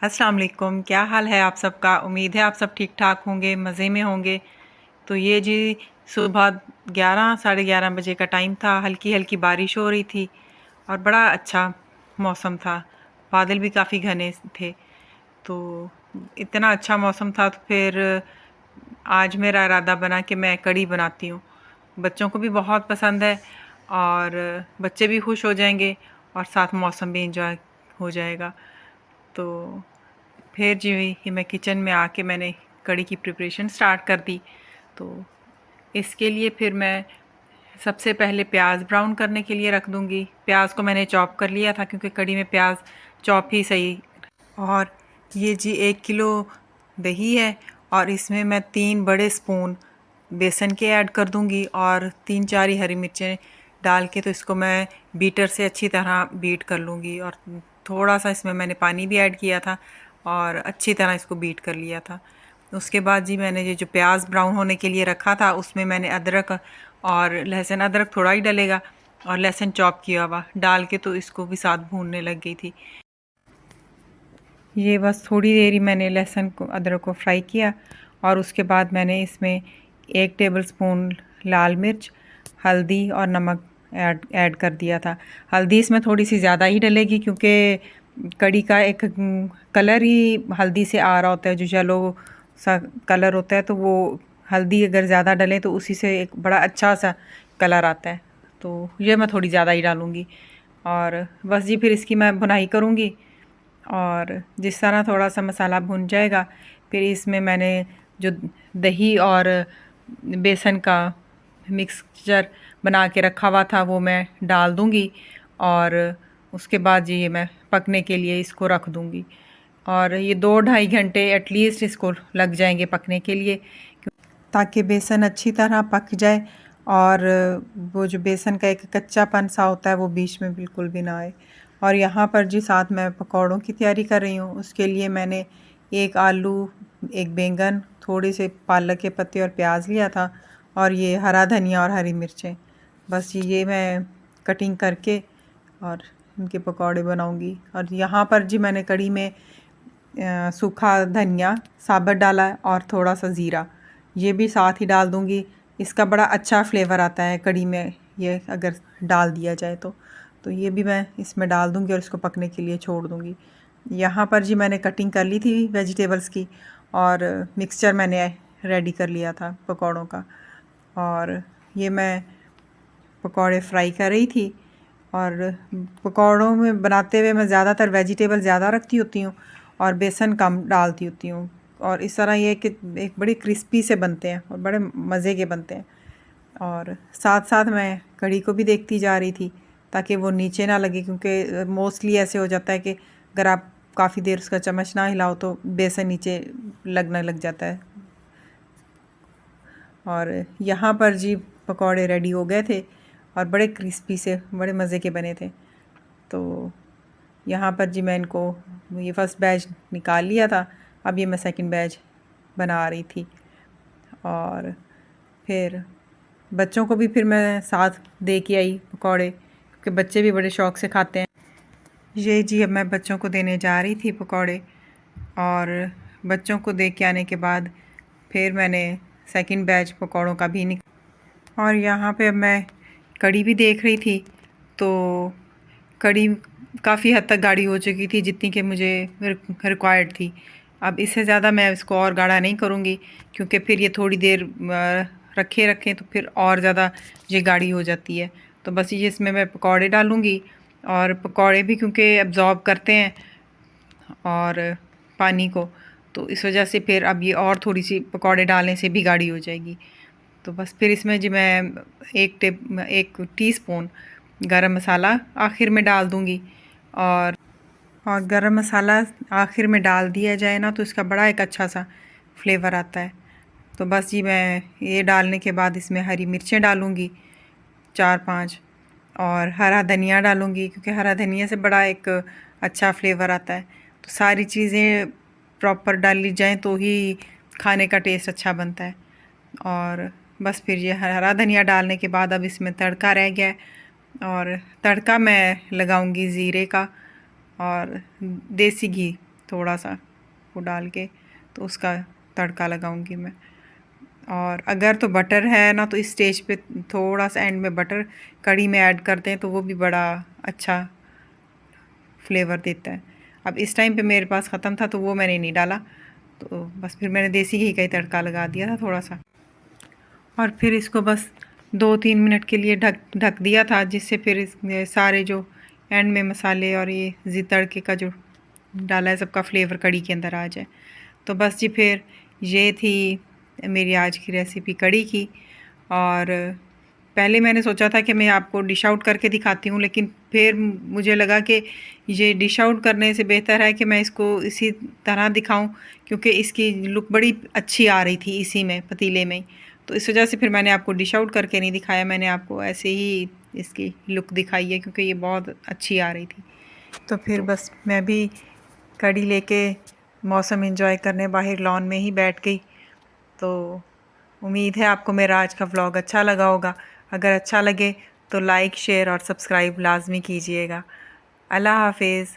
अस्सलाम वालेकुम। क्या हाल है आप सबका? उम्मीद है आप सब ठीक ठाक होंगे, मज़े में होंगे। तो ये जी सुबह 11 साढ़े 11 बजे का टाइम था। हल्की हल्की बारिश हो रही थी और बड़ा अच्छा मौसम था। बादल भी काफ़ी घने थे। तो इतना अच्छा मौसम था तो फिर आज मेरा इरादा बना कि मैं कढ़ी बनाती हूँ। बच्चों को भी बहुत पसंद है और बच्चे भी खुश हो जाएंगे और साथ मौसम भी इंजॉय हो जाएगा। तो फिर जी ही मैं किचन में आके मैंने कढ़ी की प्रिपरेशन स्टार्ट कर दी। तो इसके लिए फिर मैं सबसे पहले प्याज ब्राउन करने के लिए रख दूंगी। प्याज को मैंने चॉप कर लिया था क्योंकि कढ़ी में प्याज चॉप ही सही। और ये जी 1 किलो दही है और इसमें मैं 3 बड़े स्पून बेसन के ऐड कर दूंगी और 3-4 ही हरी मिर्चें डाल के तो इसको मैं बीटर से अच्छी तरह बीट कर लूँगी। और थोड़ा सा इसमें मैंने पानी भी ऐड किया था और अच्छी तरह इसको बीट कर लिया था। उसके बाद जी मैंने ये जो प्याज ब्राउन होने के लिए रखा था उसमें मैंने अदरक और लहसुन, अदरक थोड़ा ही डलेगा और लहसुन चॉप किया हुआ डाल के तो इसको भी साथ भूनने लग गई थी। ये बस थोड़ी देर ही मैंने लहसुन को अदरक को फ्राई किया और उसके बाद मैंने इसमें 1 टेबलस्पून लाल मिर्च, हल्दी और नमक ऐड कर दिया था। हल्दी इसमें थोड़ी सी ज़्यादा ही डलेगी क्योंकि कढ़ी का एक कलर ही हल्दी से आ रहा होता है, जो येलो सा कलर होता है। तो वो हल्दी अगर ज़्यादा डले तो उसी से एक बड़ा अच्छा सा कलर आता है। तो ये मैं थोड़ी ज़्यादा ही डालूँगी और बस जी फिर इसकी मैं भुनाई करूँगी। और जिस तरह थोड़ा सा मसाला भुन जाएगा फिर इसमें मैंने जो दही और बेसन का मिक्सचर बना के रखा हुआ था वो मैं डाल दूँगी और उसके बाद ये मैं पकने के लिए इसको रख दूँगी। और ये 2-2.5 घंटे एटलीस्ट इसको लग जाएंगे पकने के लिए, ताकि बेसन अच्छी तरह पक जाए और वो जो बेसन का एक कच्चापन सा होता है वो बीच में बिल्कुल भी ना आए। और यहाँ पर जी साथ मैं पकौड़ों की तैयारी कर रही हूँ। उसके लिए मैंने 1 आलू, 1 बैंगन, थोड़े से पालक के पत्ते और प्याज लिया था और ये हरा धनिया और हरी मिर्चें। बस ये मैं कटिंग करके और इनके पकौड़े बनाऊंगी। और यहाँ पर जी मैंने कढ़ी में सूखा धनिया साबुत डाला है और थोड़ा सा ज़ीरा ये भी साथ ही डाल दूँगी। इसका बड़ा अच्छा फ्लेवर आता है कढ़ी में, ये अगर डाल दिया जाए तो ये भी मैं इसमें डाल दूँगी और इसको पकने के लिए छोड़ दूँगी। यहाँ पर जी मैंने कटिंग कर ली थी वेजिटेबल्स की और मिक्सचर मैंने रेडी कर लिया था पकौड़ों का। और ये मैं पकौड़े फ्राई कर रही थी और पकौड़ों में बनाते हुए मैं ज़्यादातर वेजिटेबल ज़्यादा रखती होती हूँ और बेसन कम डालती होती हूँ। और इस तरह ये कि एक बड़ी क्रिस्पी से बनते हैं और बड़े मज़े के बनते हैं। और साथ साथ मैं कढ़ी को भी देखती जा रही थी ताकि वो नीचे ना लगे, क्योंकि मोस्टली ऐसे हो जाता है कि अगर आप काफ़ी देर उसका चम्मच ना हिलाओ तो बेसन नीचे लगने लग जाता है। और यहाँ पर जी पकौड़े रेडी हो गए थे और बड़े क्रिस्पी से बड़े मज़े के बने थे। तो यहाँ पर जी मैं इनको ये फ़र्स्ट बैच निकाल लिया था, अब ये मैं सेकंड बैच बना रही थी। और फिर बच्चों को भी फिर मैं साथ दे के आई पकौड़े, क्योंकि बच्चे भी बड़े शौक़ से खाते हैं। ये जी अब मैं बच्चों को देने जा रही थी पकौड़े और बच्चों को दे के आने के बाद फिर मैंने सेकंड बैच पकौड़ों का भी और यहाँ पे अब मैं कढ़ी भी देख रही थी। तो कढ़ी काफ़ी हद तक गाढ़ी हो चुकी थी, जितनी कि मुझे रिक्वायर्ड थी। अब इससे ज़्यादा मैं इसको और गाढ़ा नहीं करूँगी, क्योंकि फिर ये थोड़ी देर रखें तो फिर और ज़्यादा ये गाढ़ी हो जाती है। तो बस ये इसमें मैं पकौड़े डालूँगी और पकौड़े भी क्योंकि एब्ज़ॉर्ब करते हैं और पानी को, तो इस वजह से फिर अब ये और थोड़ी सी पकौड़े डालने से भी गाढ़ी हो जाएगी। तो बस फिर इसमें जी मैं 1 टीस्पून गरम मसाला आखिर में डाल दूँगी। और गरम मसाला आखिर में डाल दिया जाए ना तो इसका बड़ा एक अच्छा सा फ्लेवर आता है। तो बस जी मैं ये डालने के बाद इसमें हरी मिर्चें डालूँगी 4-5 और हरा धनिया डालूँगी, क्योंकि हरा धनिया से बड़ा एक अच्छा फ्लेवर आता है। तो सारी चीज़ें प्रॉपर डाली जाएँ तो ही खाने का टेस्ट अच्छा बनता है। और बस फिर ये हरा धनिया डालने के बाद अब इसमें तड़का रह गया है और तड़का मैं लगाऊंगी ज़ीरे का और देसी घी थोड़ा सा वो डाल के, तो उसका तड़का लगाऊंगी मैं। और अगर तो बटर है ना, तो इस स्टेज पे थोड़ा सा एंड में बटर कड़ी में ऐड करते हैं तो वो भी बड़ा अच्छा फ्लेवर देता है। अब इस टाइम पे मेरे पास ख़त्म था तो वो मैंने नहीं डाला, तो बस फिर मैंने देसी घी का ही तड़का लगा दिया था थोड़ा सा। और फिर इसको बस 2-3 मिनट के लिए ढक ढक दिया था, जिससे फिर इस सारे जो एंड में मसाले और ये जी तड़के का जो डाला है सबका फ्लेवर कड़ी के अंदर आ जाए। तो बस जी, फिर ये थी मेरी आज की रेसिपी कड़ी की। और पहले मैंने सोचा था कि मैं आपको डिश आउट करके दिखाती हूँ, लेकिन फिर मुझे लगा कि ये डिश आउट करने से बेहतर है कि मैं इसको इसी तरह दिखाऊं, क्योंकि इसकी लुक बड़ी अच्छी आ रही थी इसी में पतीले में। तो इस वजह से फिर मैंने आपको डिश आउट करके नहीं दिखाया, मैंने आपको ऐसे ही इसकी लुक दिखाई है क्योंकि ये बहुत अच्छी आ रही थी। तो फिर बस मैं भी कड़ी लेके मौसम एंजॉय करने बाहर लॉन में ही बैठ गई। तो उम्मीद है आपको मेरा आज का व्लॉग अच्छा लगा होगा। अगर अच्छा लगे तो लाइक, शेयर और सब्सक्राइब लाजमी कीजिएगा। अल्लाह हाफिज़।